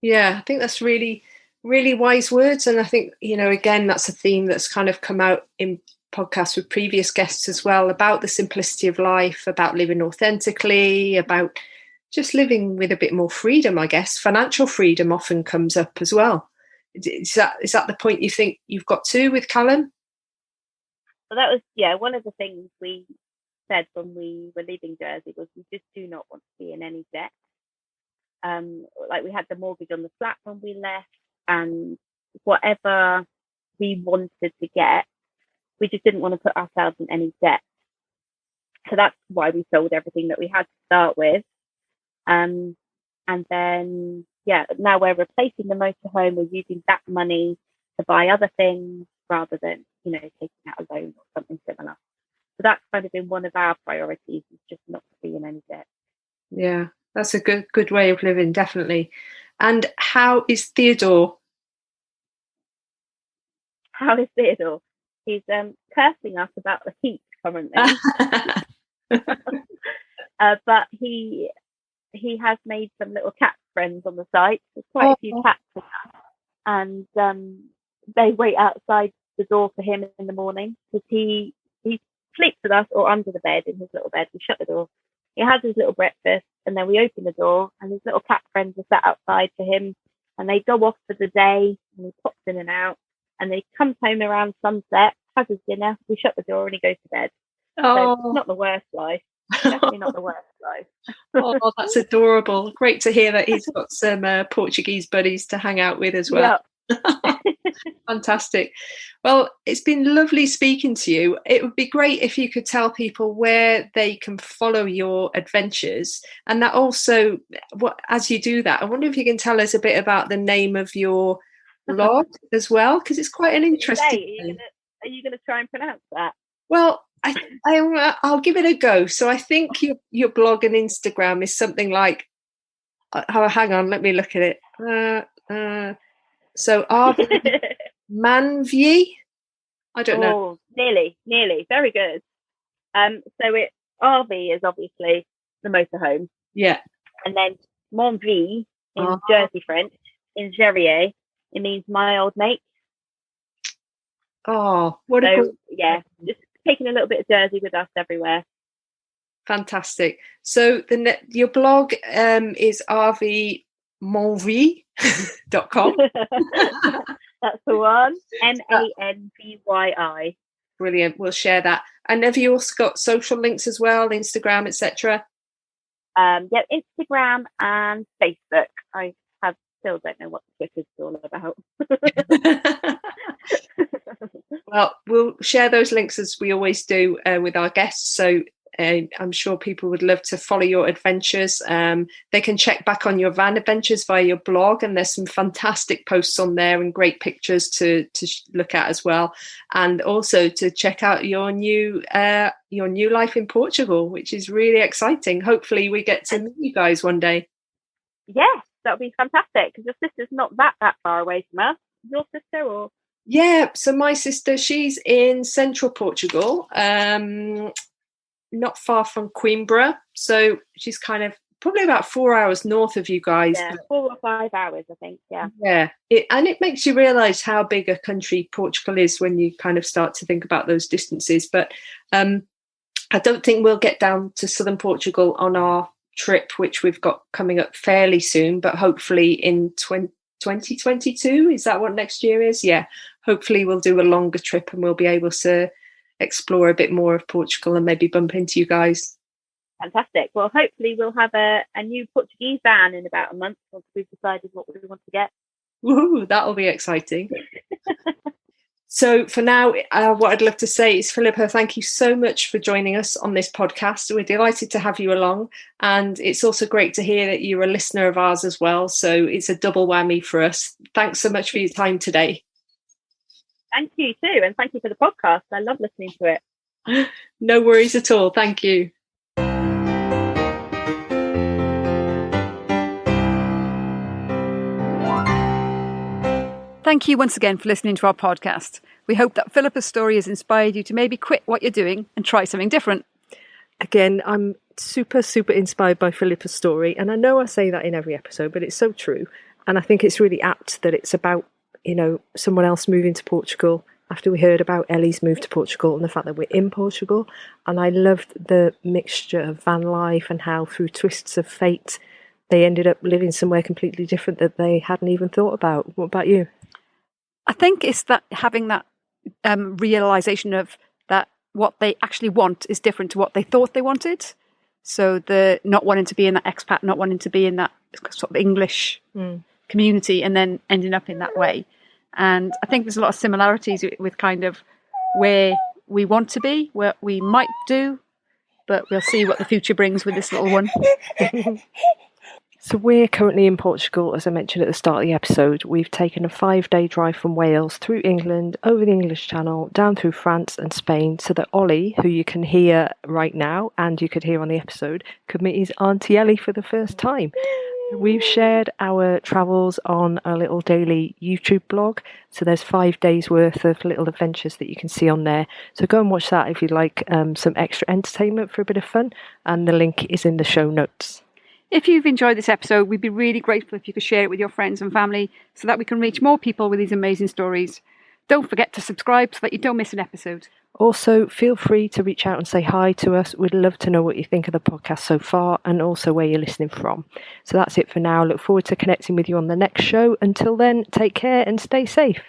S1: Yeah, I think that's really, really wise words. And I think, again, that's a theme that's kind of come out in podcasts with previous guests as well, about the simplicity of life, about living authentically, about just living with a bit more freedom, I guess. Financial freedom often comes up as well. Is that the point you think you've got to with Callum?
S3: So that was, one of the things we said when we were leaving Jersey was we just do not want to be in any debt. Like we had the mortgage on the flat when we left, and whatever we wanted to get, we just didn't want to put ourselves in any debt. So that's why we sold everything that we had to start with. And then, now we're replacing the motorhome. We're using that money to buy other things rather than, taking out a loan or something similar. So that's kind of been one of our priorities, is just not to be in any debt.
S1: Yeah, that's a good way of living, definitely. And how is Theodore?
S3: How is Theodore? He's cursing us about the heat currently. But he has made some little cat friends on the site. There's quite a few cats with us, and they wait outside the door for him in the morning, because he sleeps with us or under the bed in his little bed. We shut the door. He has his little breakfast, and then we open the door, and his little cat friends are sat outside for him, and they go off for the day, and he pops in and out, and he comes home around sunset, has his dinner, we shut the door, and he goes to bed. So it's not the worst life. Definitely not the worst life.
S1: Oh, that's adorable. Great to hear that he's got some Portuguese buddies to hang out with as well. Yeah. Fantastic. Well, it's been lovely speaking to you. It would be great if you could tell people where they can follow your adventures, and that also, as you do that, I wonder if you can tell us a bit about the name of your blog as well, because it's quite an interesting.
S3: Are you going to try and pronounce that?
S1: Well, I'll give it a go. So I think your blog and Instagram is something like, hang on, let me look at it. So Manvie, I don't know.
S3: Nearly, very good. So RV is obviously the motorhome.
S1: Yeah.
S3: And then Manvie in Jersey French, in Jerrier, it means my old mate.
S1: Oh, what a good...
S3: just taking a little bit of Jersey with us everywhere.
S1: Fantastic. So your blog is rvmonvie.com.
S3: That's the one. MANVYI.
S1: Brilliant. We'll share that. And have you also got social links as well, Instagram, etc.?
S3: Instagram and Facebook. I still don't know what Twitter's all about.
S1: Well, we'll share those links as we always do with our guests. So I'm sure people would love to follow your adventures. They can check back on your van adventures via your blog, and there's some fantastic posts on there and great pictures to look at as well. And also to check out your new life in Portugal, which is really exciting. Hopefully we get to meet you guys one day.
S3: Yes, that would be fantastic, because your sister's not that far away from us. Your sister, or?
S1: Yeah, so my sister, she's in central Portugal, not far from Coimbra. So she's kind of probably about 4 hours north of you guys.
S3: Yeah, 4 or 5 hours, I think, yeah.
S1: Yeah, it makes you realise how big a country Portugal is when you kind of start to think about those distances. But I don't think we'll get down to southern Portugal on our trip, which we've got coming up fairly soon, but hopefully in 2022. Is that what next year is? Yeah, hopefully we'll do a longer trip and we'll be able to explore a bit more of Portugal and maybe bump into you guys.
S3: Fantastic. Well, hopefully we'll have a new Portuguese van in about a month once we've decided what we want to get.
S1: Woohoo, that'll be exciting. So for now, what I'd love to say is, Phillipa, thank you so much for joining us on this podcast. We're delighted to have you along. And it's also great to hear that you're a listener of ours as well. So it's a double whammy for us. Thanks so much for your time today.
S3: Thank you too. And thank you for the podcast. I love listening to it.
S1: No worries at all. Thank you.
S5: Thank you once again for listening to our podcast. We hope that Phillipa's story has inspired you to maybe quit what you're doing and try something different.
S2: Again, I'm super inspired by Phillipa's story, and I know I say that in every episode, but it's so true. And I think it's really apt that it's about, someone else moving to Portugal after we heard about Ellie's move to Portugal and the fact that we're in Portugal. And I loved the mixture of van life and how through twists of fate they ended up living somewhere completely different that they hadn't even thought about. What about you?
S5: I think it's that having that realization of that what they actually want is different to what they thought they wanted. So the not wanting to be in that expat, not wanting to be in that sort of English community, and then ending up in that way. And I think there's a lot of similarities with kind of where we want to be, what we might do, but we'll see what the future brings with this little one.
S2: So we're currently in Portugal, as I mentioned at the start of the episode. We've taken a 5-day drive from Wales through England, over the English Channel, down through France and Spain, so that Ollie, who you can hear right now and you could hear on the episode, could meet his Auntie Ellie for the first time. We've shared our travels on a little daily YouTube blog, so there's 5 days worth of little adventures that you can see on there. So go and watch that if you'd like some extra entertainment for a bit of fun, and the link is in the show notes.
S5: If you've enjoyed this episode, we'd be really grateful if you could share it with your friends and family so that we can reach more people with these amazing stories. Don't forget to subscribe so that you don't miss an episode.
S2: Also, feel free to reach out and say hi to us. We'd love to know what you think of the podcast so far and also where you're listening from. So that's it for now. Look forward to connecting with you on the next show. Until then, take care and stay safe.